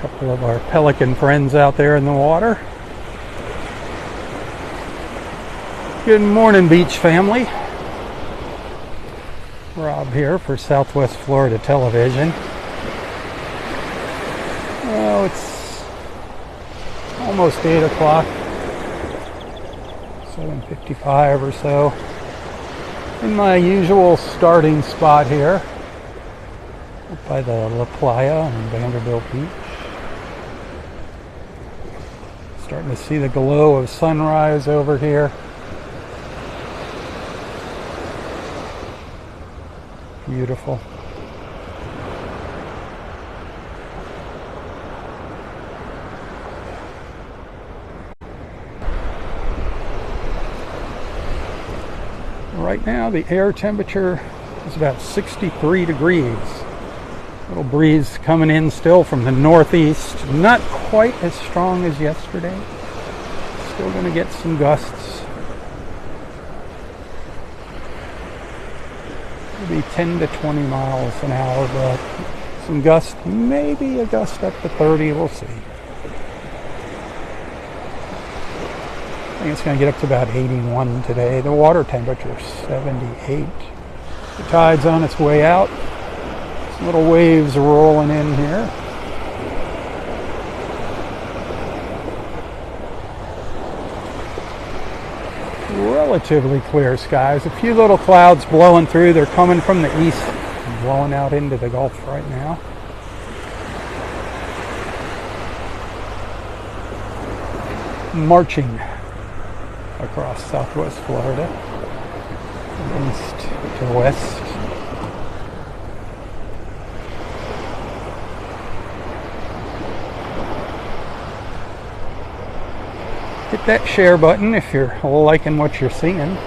A couple of our pelican friends out there in the water. Good morning, beach family. Rob here for Southwest Florida Television. Well, it's almost 8 o'clock, 7:55 or so. In my usual starting spot here, up by the La Playa on Vanderbilt Beach. Starting to see the glow of sunrise over here. Beautiful. Right now the air temperature is about 63 degrees. Little breeze coming in still from the northeast. Not quite as strong as yesterday. Still going to get some gusts. Maybe 10 to 20 miles an hour, but some gusts, maybe a gust up to 30, we'll see. I think it's going to get up to about 81 today. The water temperature is 78. The tide's on its way out. Some little waves are rolling in here. Relatively clear skies. A few little clouds blowing through. They're coming from the east and blowing out into the Gulf right now. Marching across Southwest Florida, from east to west. Hit that share button if you're liking what you're seeing.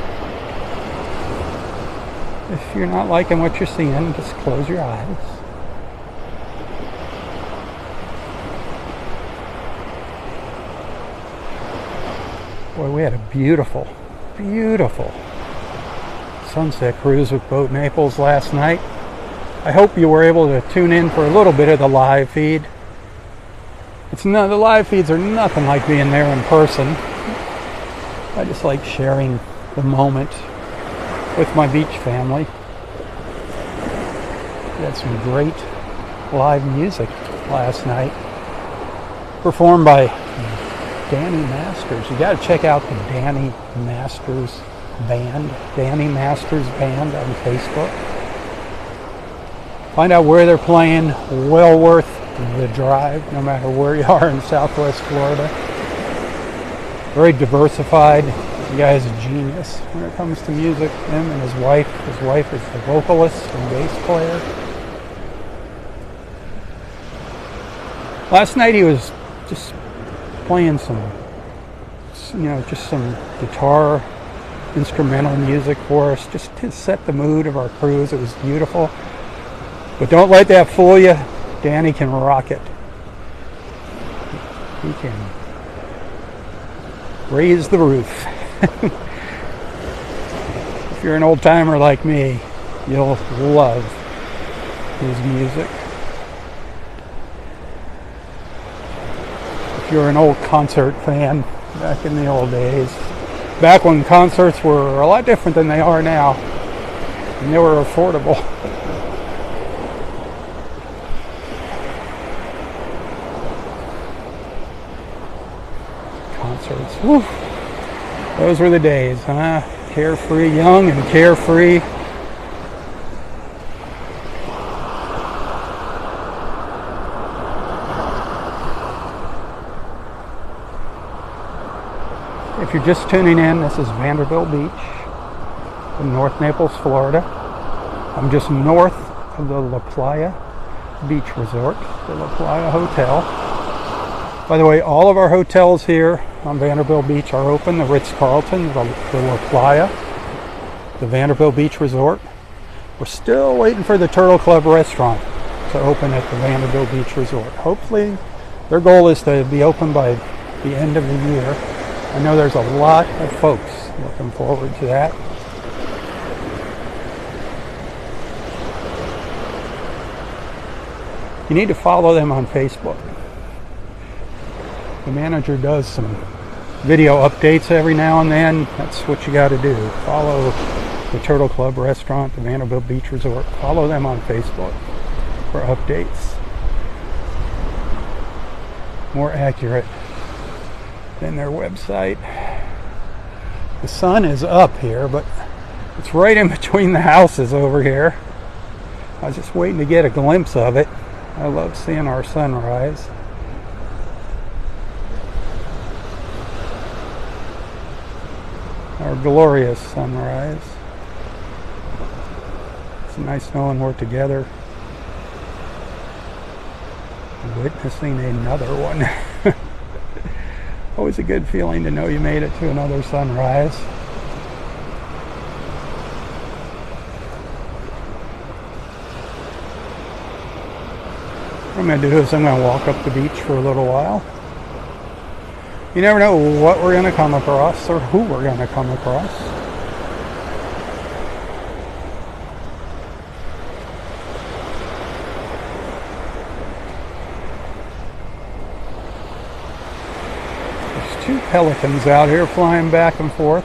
If you're not liking what you're seeing, just close your eyes. Boy, we had a beautiful, beautiful sunset cruise with Boat Naples last night. I hope you were able to tune in for a little bit of the live feed. The live feeds are nothing like being there in person. I just like sharing the moment with my beach family. We had some great live music last night, performed by Danny Masters. You got to check out the Danny Masters Band on Facebook. Find out where they're playing. Well worth the drive, no matter where you are in Southwest Florida. Very diversified. The guy is a genius when it comes to music. Him and his wife. His wife is the vocalist and bass player. Last night he was just playing some guitar, instrumental music for us, just to set the mood of our cruise. It was beautiful. But don't let that fool you. Danny can rock it. He can raise the roof. If you're an old timer like me, you'll love his music. If you're an old concert fan, back in the old days, back when concerts were a lot different than they are now, and they were affordable. Concerts, whew. Those were the days, huh? Carefree, young and carefree. If you're just tuning in, this is Vanderbilt Beach in North Naples, Florida. I'm just north of the La Playa Beach Resort, the La Playa Hotel. By the way, all of our hotels here on Vanderbilt Beach are open. The Ritz-Carlton, the La Playa, the Vanderbilt Beach Resort. We're still waiting for the Turtle Club restaurant to open at the Vanderbilt Beach Resort. Hopefully, their goal is to be open by the end of the year. I know there's a lot of folks looking forward to that. You need to follow them on Facebook. The manager does some video updates every now and then. That's what you got to do. Follow the Turtle Club Restaurant, the Vanderbilt Beach Resort. Follow them on Facebook for updates. More accurate than their website. The sun is up here, but it's right in between the houses over here. I was just waiting to get a glimpse of it. I love seeing our sunrise. Our glorious sunrise. It's nice knowing we're together, witnessing another one. Always a good feeling to know you made it to another sunrise. What I'm going to do is I'm going to walk up the beach for a little while. You never know what we're going to come across or who we're going to come across. There's two pelicans out here flying back and forth.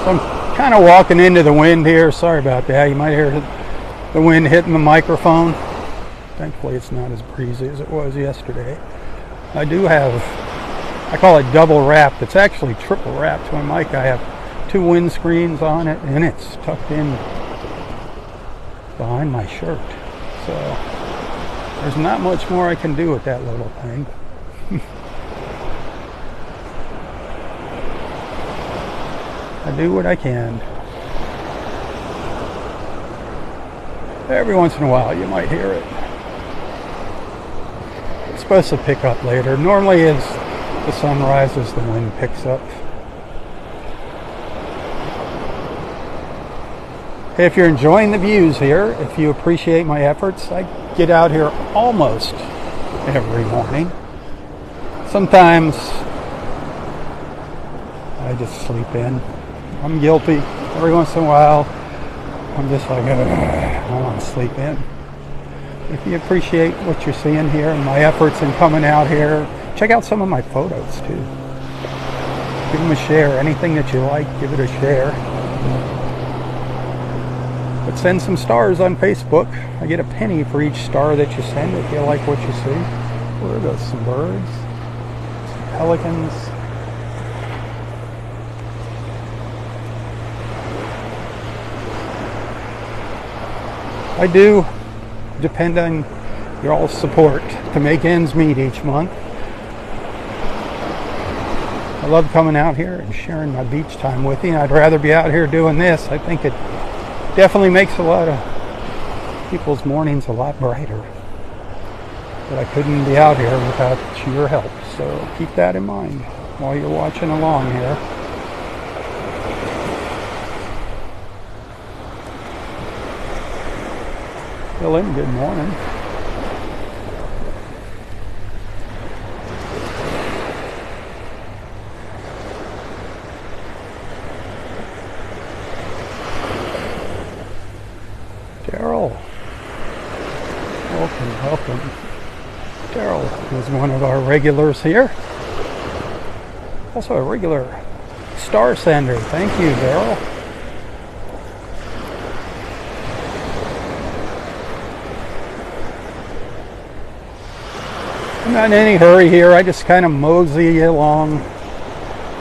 So I'm kind of walking into the wind here. Sorry about that. You might hear the wind hitting the microphone. Thankfully it's not as breezy as it was yesterday. I do have, I call it double wrapped. It's actually triple wrapped to my mic. I have two windscreens on it and it's tucked in behind my shirt. So there's not much more I can do with that little thing. I do what I can. Every once in a while you might hear it. It's supposed to pick up later. Normally as the sun rises, the wind picks up. Hey, if you're enjoying the views here, if you appreciate my efforts, I get out here almost every morning. Sometimes I just sleep in. I'm guilty. Every once in a while I'm just like, I want to sleep in. If you appreciate what you're seeing here and my efforts in coming out here, check out some of my photos too. Give them a share. Anything that you like, give it a share. But send some stars on Facebook. I get a penny for each star that you send if you like what you see. Where are those? Some birds, some pelicans. I do depend on your all support to make ends meet each month. I love coming out here and sharing my beach time with you. I'd rather be out here doing this. I think it definitely makes a lot of people's mornings a lot brighter. But I couldn't be out here without your help. So keep that in mind while you're watching along here. Dylan, good morning. Daryl, welcome. Daryl is one of our regulars here. Also a regular star sender. Thank you, Daryl. I'm not in any hurry here. I just kind of mosey along.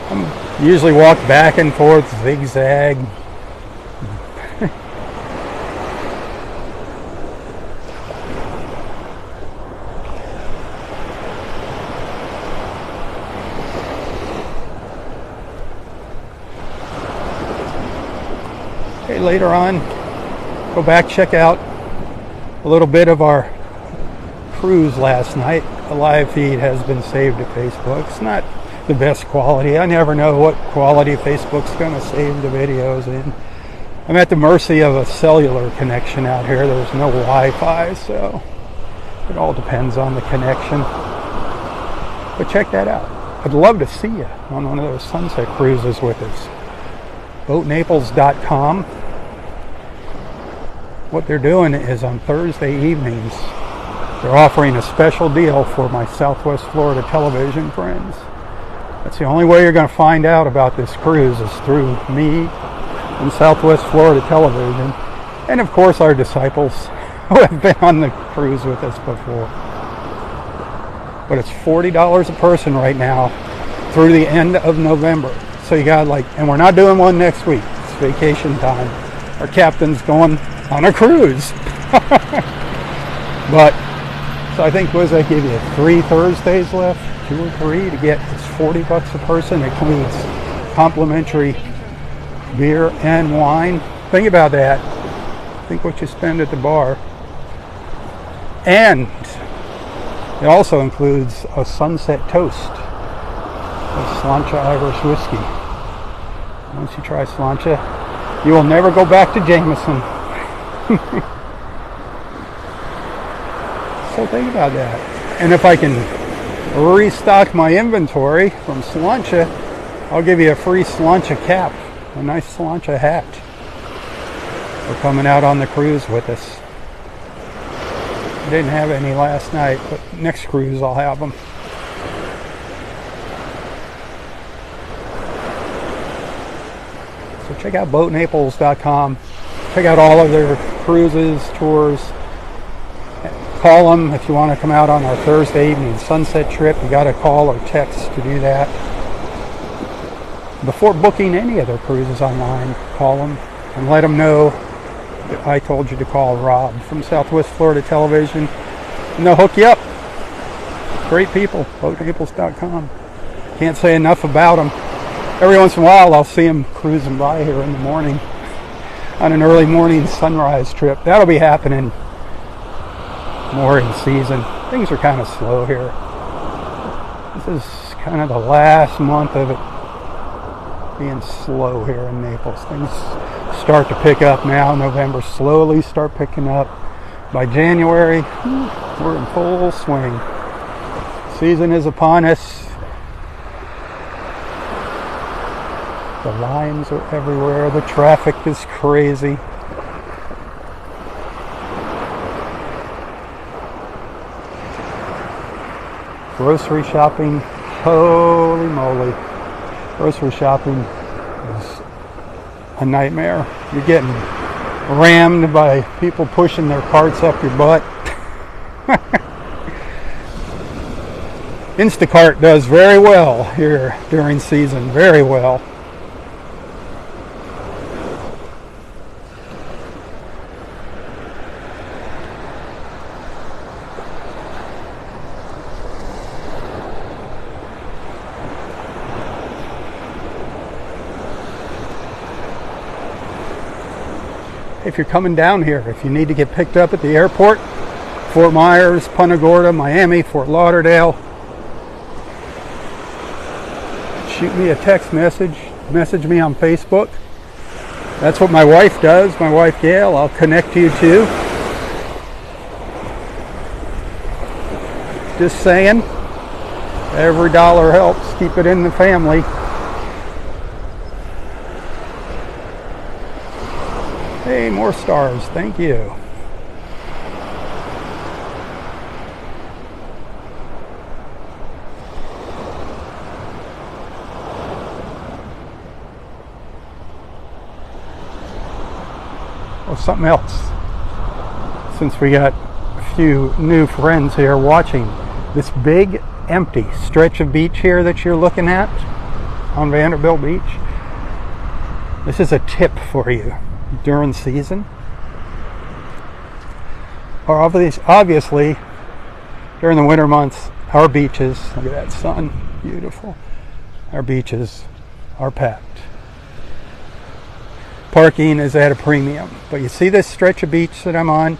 I usually walk back and forth, zigzag. Okay, later on, go back, check out a little bit of our cruise last night. The live feed has been saved to Facebook. It's not the best quality. I never know what quality Facebook's going to save the videos in. I'm at the mercy of a cellular connection out here. There's no Wi-Fi, so it all depends on the connection. But check that out. I'd love to see you on one of those sunset cruises with us. BoatNaples.com. what they're doing is on Thursday evenings, they're offering a special deal for my Southwest Florida television friends. That's the only way you're going to find out about this cruise is through me and Southwest Florida television. And of course our disciples who have been on the cruise with us before. But it's $40 a person right now through the end of November. So you got and we're not doing one next week. It's vacation time. Our captain's going on a cruise. But, so I think, what does that give you? 3 Thursdays left? 2 or 3 to get, it's $40 a person. It includes complimentary beer and wine. Think about that. Think what you spend at the bar. And it also includes a sunset toast of Sláinte Irish whiskey. Once you try Sláinte, you will never go back to Jameson. So think about that. And if I can restock my inventory from Sláinte, I'll give you a free Sláinte cap, a nice Sláinte hat for coming out on the cruise with us. I didn't have any last night, but next cruise I'll have them. So check out boatnaples.com. Check out all of their cruises, tours. Call them if you want to come out on our Thursday evening sunset trip. You got to call or text to do that. Before booking any of their cruises online, call them and let them know that I told you to call Rob from Southwest Florida Television, and they'll hook you up. Great people, boatnaples.com. Can't say enough about them. Every once in a while I'll see them cruising by here in the morning on an early morning sunrise trip. That'll be happening more in season. Things are kind of slow here. This is kind of the last month of it being slow here in Naples. Things start to pick up now. November slowly start picking up. By January, we're in full swing. Season is upon us. The lines are everywhere. The traffic is crazy. Grocery shopping, holy moly. Grocery shopping is a nightmare. You're getting rammed by people pushing their carts up your butt. Instacart does very well here during season, very well. If you're coming down here, if you need to get picked up at the airport, Fort Myers, Punta Gorda, Miami, Fort Lauderdale, shoot me a text message me on Facebook. That's what my wife does, my wife Gail. I'll connect you to. Just saying, every dollar helps keep it in the family. Hey, more stars, thank you. Oh, something else. Since we got a few new friends here watching, this big empty stretch of beach here that you're looking at on Vanderbilt Beach, this is a tip for you. During season, or obviously during the winter months, our beaches, look at that sun, beautiful, our beaches are packed. Parking is at a premium, but you see this stretch of beach that I'm on?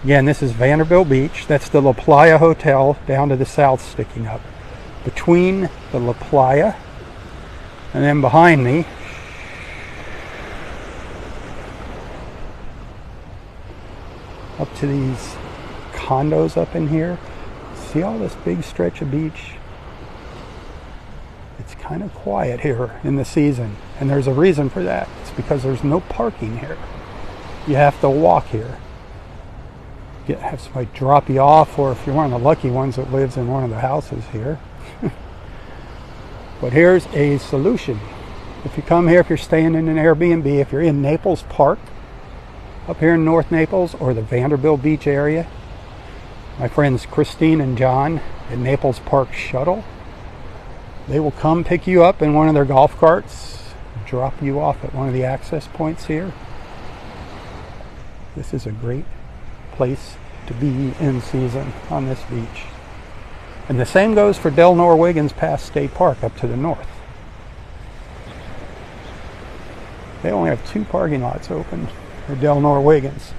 Again, this is Vanderbilt Beach. That's the La Playa Hotel down to the south sticking up. Between the La Playa and then behind me, up to these condos up in here. See all this big stretch of beach? It's kind of quiet here in the season, and there's a reason for that. It's because there's no parking here. you have to walk here. Have somebody drop you off, or if you're one of the lucky ones that lives in one of the houses here. But here's a solution. If you come here, if you're staying in an Airbnb, if you're in Naples Park, up here in North Naples, or the Vanderbilt Beach area, my friends Christine and John at Naples Park Shuttle, they will come pick you up in one of their golf carts, drop you off at one of the access points here. This is a great place to be in season on this beach. And the same goes for Del Nor-Wiggins Pass State Park up to the north. They only have 2 parking lots open for Del Nor-Wiggins.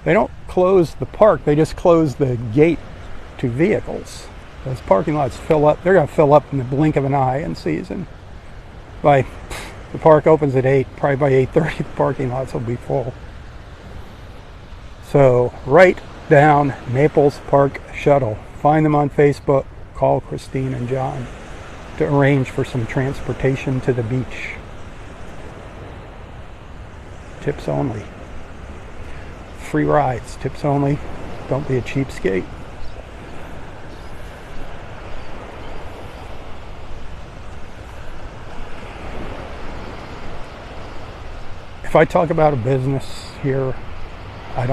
They don't close the park, they just close the gate to vehicles. Those parking lots fill up. They're going to fill up in the blink of an eye in season. The park opens at 8, probably by 8:30 the parking lots will be full. So write down Naples Park Shuttle. Find them on Facebook. Call Christine and John to arrange for some transportation to the beach. Tips only. Free rides. Tips only. Don't be a cheapskate. If I talk about a business here, I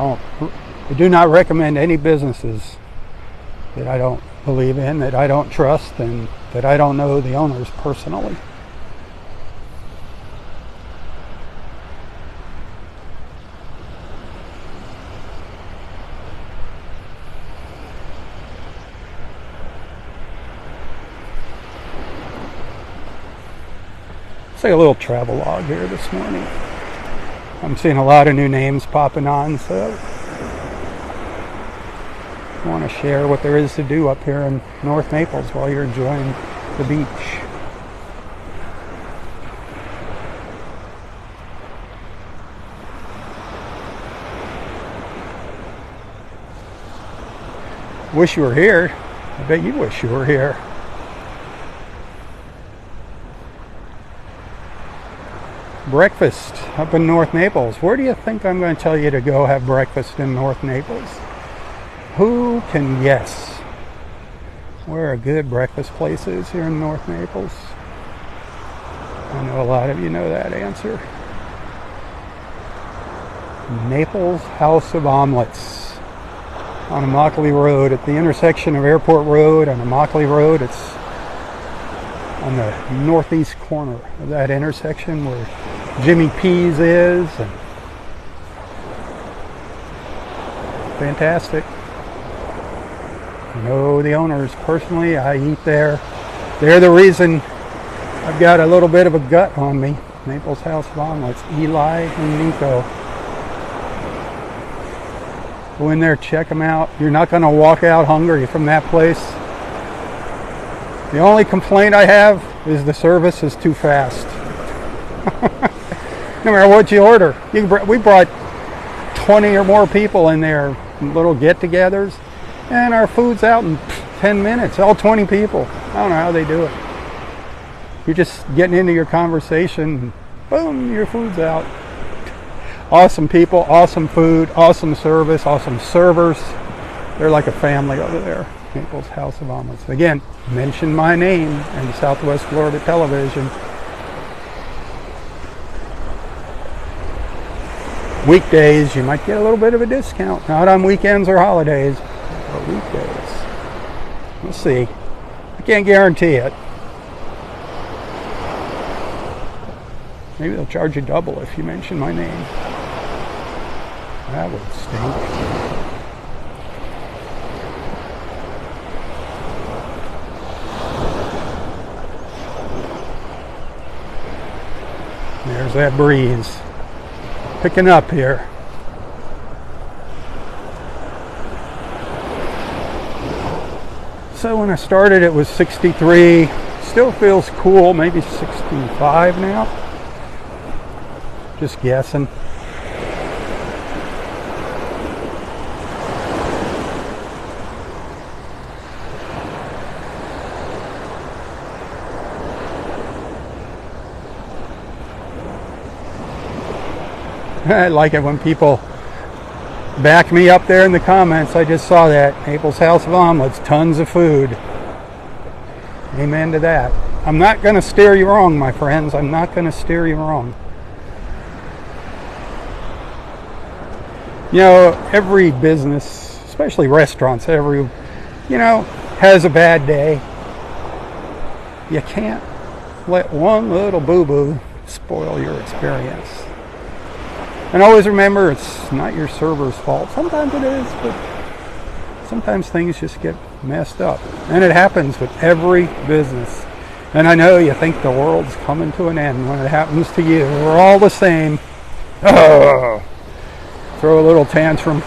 do not recommend any businesses that I don't believe in, that I don't trust, and that I don't know the owners personally. Let's take a little travel log here this morning. I'm seeing a lot of new names popping on, so I want to share what there is to do up here in North Naples while you're enjoying the beach. Wish you were here. I bet you wish you were here. Breakfast up in North Naples. Where do you think I'm going to tell you to go have breakfast in North Naples? Who can guess where a good breakfast place is here in North Naples? I know a lot of you know that answer. Naples House of Omelets on Immokalee Road, at the intersection of Airport Road and Immokalee Road. It's on the northeast corner of that intersection where Jimmy P's is. And fantastic. I know the owners personally. I eat there. They're the reason I've got a little bit of a gut on me. Naples House of Omelets, Eli and Nico. Go in there, check them out. You're not going to walk out hungry from that place. The only complaint I have is the service is too fast. No matter what you order. We brought 20 or more people in there, little get-togethers, and our food's out in 10 minutes, all 20 people. I don't know how they do it. You're just getting into your conversation, boom, your food's out. Awesome people, awesome food, awesome service, awesome servers. They're like a family over there. Naples House of Omelets. Again, mention my name in Southwest Florida Television. Weekdays, you might get a little bit of a discount. Not on weekends or holidays, but weekdays. We'll see. I can't guarantee it. Maybe they'll charge you double if you mention my name. That would stink. There's that breeze picking up here. So when I started it was 63. Still feels cool, maybe 65 now. Just guessing. I like it when people back me up there in the comments. I just saw that. Naples House of Omelets, tons of food. Amen to that. I'm not going to steer you wrong, my friends. I'm not going to steer you wrong. You know, every business, especially restaurants, has a bad day. You can't let one little boo-boo spoil your experience. And always remember, it's not your server's fault. Sometimes it is, but sometimes things just get messed up. And it happens with every business. And I know you think the world's coming to an end when it happens to you. We're all the same. Oh, throw a little tantrum.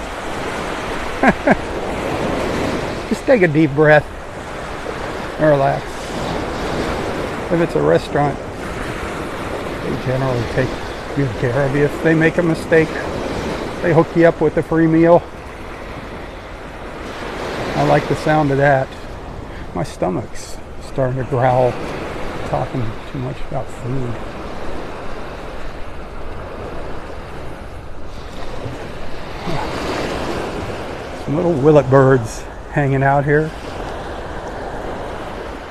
Just take a deep breath and relax. If it's a restaurant, they generally take good care of you. If they make a mistake, they hook you up with a free meal. I like the sound of that. My stomach's starting to growl, talking too much about food. Some little willet birds hanging out here.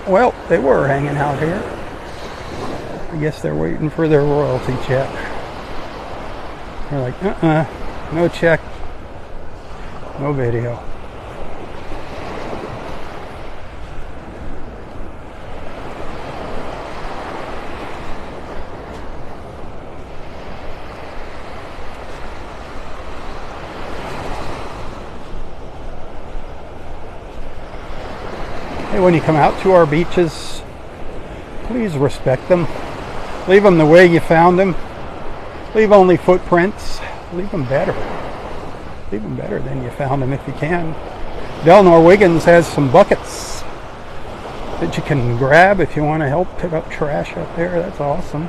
Well, they were hanging out here. I guess they're waiting for their royalty check. They're like, no check, no video. Hey, when you come out to our beaches, please respect them. Leave them the way you found them. Leave only footprints. Leave them better. Leave them better than you found them if you can. Delnor Wiggins has some buckets that you can grab if you want to help pick up trash up there. That's awesome.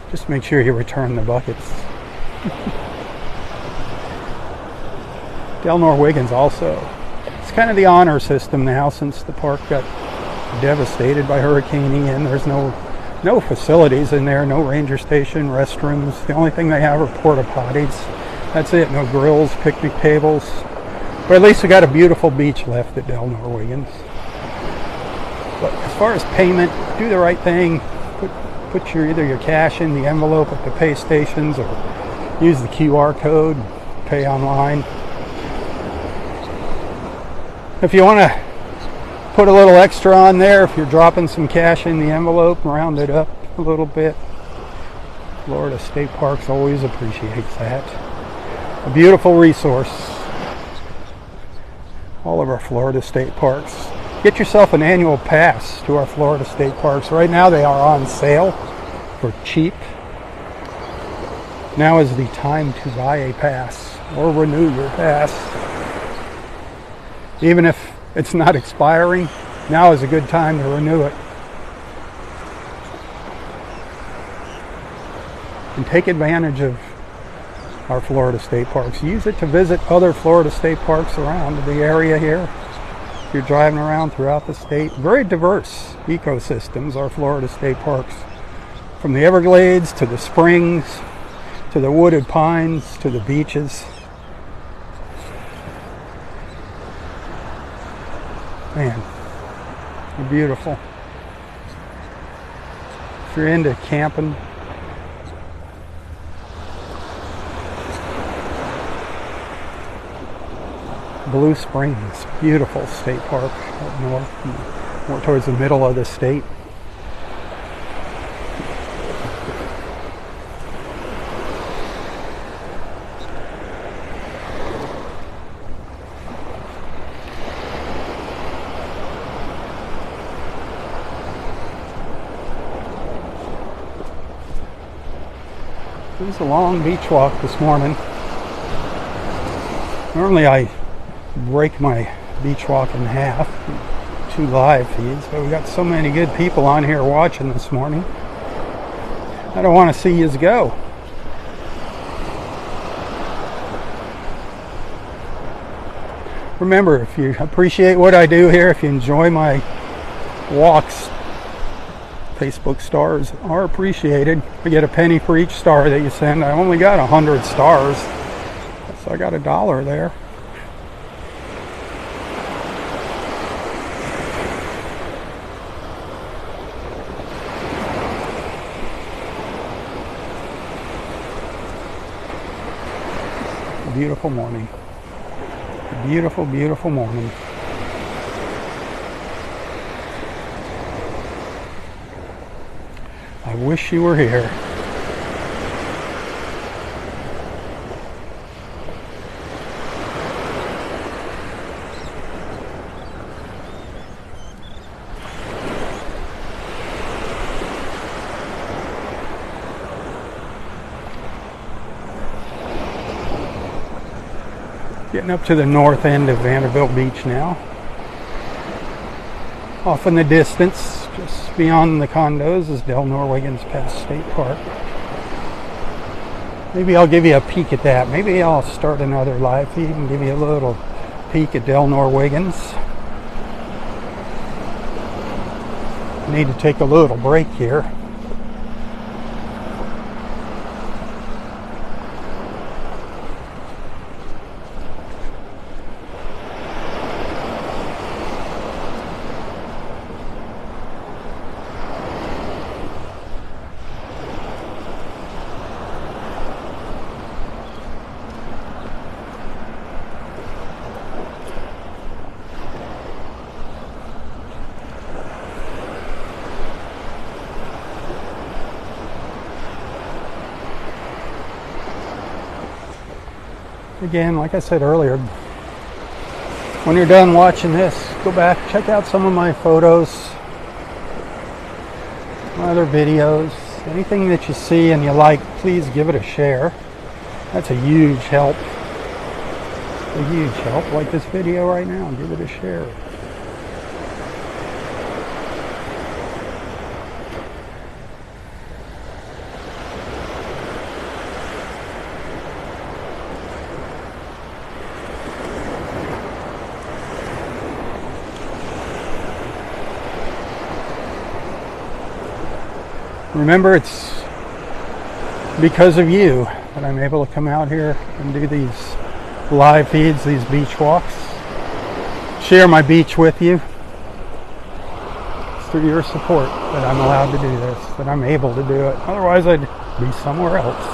Just make sure you return the buckets. Delnor Wiggins also. It's kind of the honor system now since the park got devastated by Hurricane Ian. There's no facilities in there, no ranger station, restrooms. The only thing they have are porta potties. That's it. No grills, picnic tables. But at least we got a beautiful beach left at Delnor Wiggins. But as far as payment, do the right thing. Put either your cash in the envelope at the pay stations or use the QR code, pay online. If you want to put a little extra on there, if you're dropping some cash in the envelope, round it up a little bit. Florida State Parks always appreciates that. A beautiful resource. All of our Florida State Parks. Get yourself an annual pass to our Florida State Parks. Right now they are on sale for cheap. Now is the time to buy a pass or renew your pass. Even if it's not expiring, now is a good time to renew it. And take advantage of our Florida State Parks. Use it to visit other Florida State Parks around the area here. If you're driving around throughout the state, very diverse ecosystems are Florida State Parks. From the Everglades to the springs, to the wooded pines, to the beaches. Man, they're beautiful. If you're into camping, Blue Springs, beautiful state park up north, more towards the middle of the state. It was a long beach walk this morning. Normally I break my beach walk in half, 2 live feeds, but we got so many good people on here watching this morning. I don't want to see yous go. Remember, if you appreciate what I do here, if you enjoy my walks, Facebook stars are appreciated. We get a penny for each star that you send. I only got 100 stars, so I got $1 there. Beautiful morning. Beautiful, beautiful morning. I wish you were here. Getting up to the north end of Vanderbilt Beach now. Off in the distance, just beyond the condos, is Del Norwegian's Pass State Park. Maybe I'll give you a peek at that. Maybe I'll start another live feed and give you a little peek at Del Norwegian's. I need to take a little break here. Again, like I said earlier, when you're done watching this, go back, check out some of my photos, my other videos. Anything that you see and you like, please give it a share. That's a huge help. A huge help, like this video right now. Give it a share. Remember, it's because of you that I'm able to come out here and do these live feeds, these beach walks, share my beach with you. It's through your support that I'm allowed to do this, that I'm able to do it. Otherwise, I'd be somewhere else.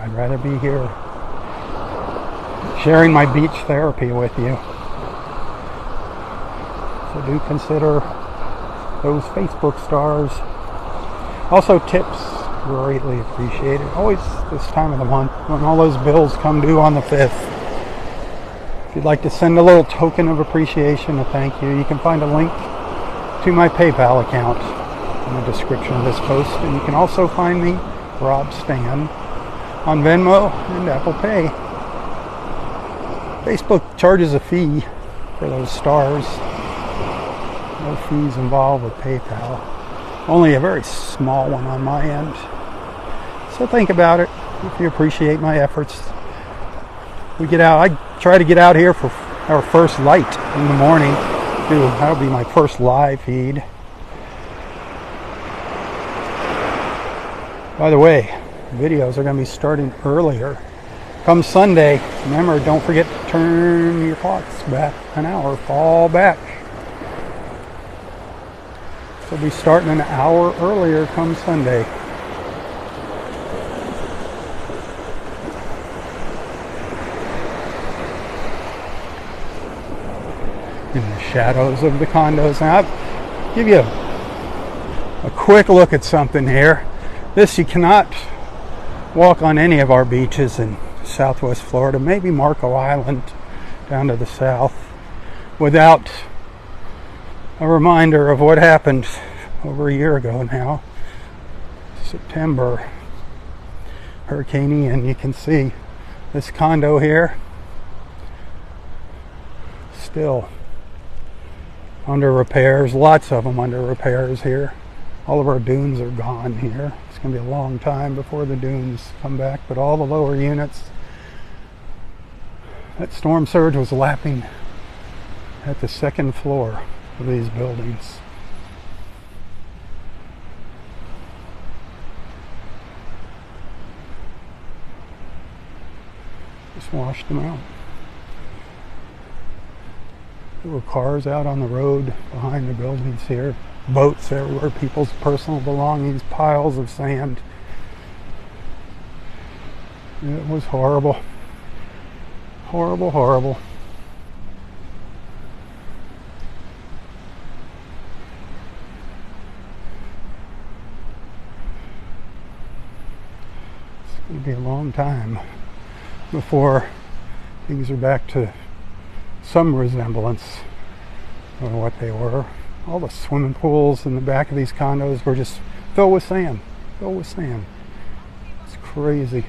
I'd rather be here sharing my beach therapy with you. So do consider those Facebook stars. Also, tips, greatly appreciated. Always this time of the month when all those bills come due on the 5th. If you'd like to send a little token of appreciation, a thank you, you can find a link to my PayPal account in the description of this post. And you can also find me, Robb Stan, on Venmo and Apple Pay. Facebook charges a fee for those stars. No fees involved with PayPal. Only a very small one on my end. So think about it if you appreciate my efforts. We get out. I try to get out here for our first light in the morning. That'll be my first live feed. By the way, videos are going to be starting earlier. Come Sunday, remember, don't forget to turn your clocks back an hour. Fall back. So we'll be starting an hour earlier come Sunday. In the shadows of the condos. Now, I'll give you a quick look at something here. This, you cannot walk on any of our beaches in Southwest Florida, maybe Marco Island down to the south, without a reminder of what happened over a year ago now. September, Hurricane Ian. You can see this condo here still under repairs, lots of them under repairs here. All of our dunes are gone here. It's going to be a long time before the dunes come back, but all the lower units, that storm surge was lapping at the second floor of these buildings. Just washed them out. There were cars out on the road behind the buildings here. Boats everywhere, people's personal belongings, piles of sand. It was horrible. Horrible, horrible. It's going to be a long time before things are back to some resemblance of what they were. All the swimming pools in the back of these condos were just filled with sand. Filled with sand. It's crazy.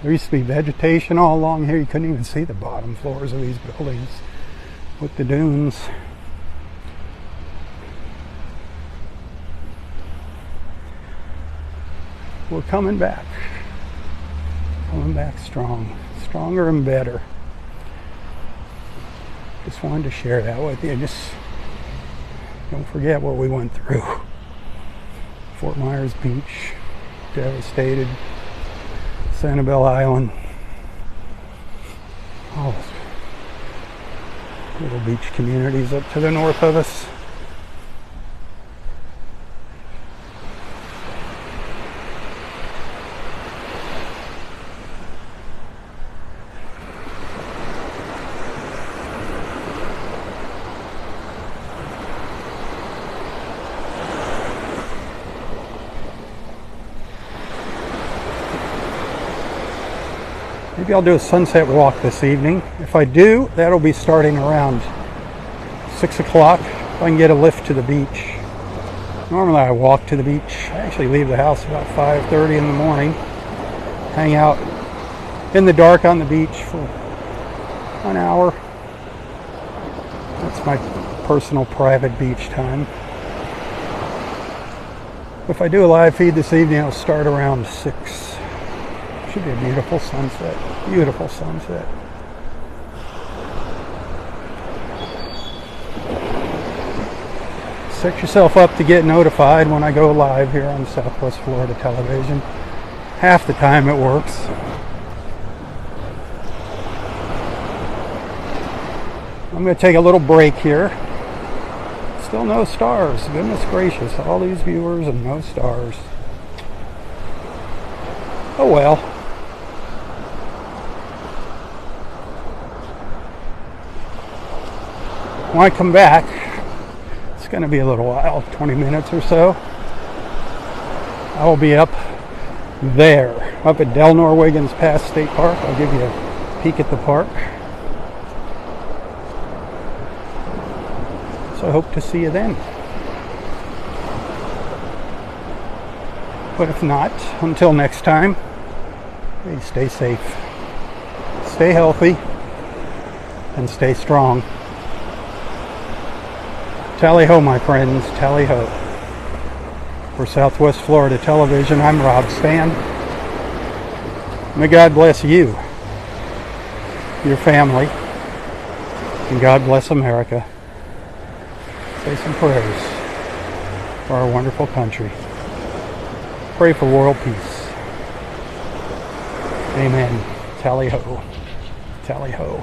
There used to be vegetation all along here. You couldn't even see the bottom floors of these buildings with the dunes. We're coming back. Coming back strong. Stronger and better. Just wanted to share that with you. Just don't forget what we went through. Fort Myers Beach, devastated. Sanibel Island. All those little beach communities up to the north of us. Maybe I'll do a sunset walk this evening. If I do, that'll be starting around 6 o'clock. If I can get a lift to the beach. Normally I walk to the beach. I actually leave the house about 5:30 in the morning. Hang out in the dark on the beach for an hour. That's my personal private beach time. If I do a live feed this evening, I'll start around 6. Should be a beautiful sunset. Beautiful sunset. Set yourself up to get notified when I go live here on Southwest Florida Television. Half the time it works. I'm going to take a little break here. Still no stars. Goodness gracious. All these viewers and no stars. Oh well. When I come back, it's going to be a little while, 20 minutes or so. I will be up there, up at Del Norwiggins Pass State Park. I'll give you a peek at the park. So I hope to see you then. But if not, until next time, hey, stay safe, stay healthy, and stay strong. Tally ho, my friends, tally ho. For Southwest Florida Television, I'm Robb Span. May God bless you, your family, and God bless America. Say some prayers for our wonderful country. Pray for world peace. Amen. Tally ho. Tally ho.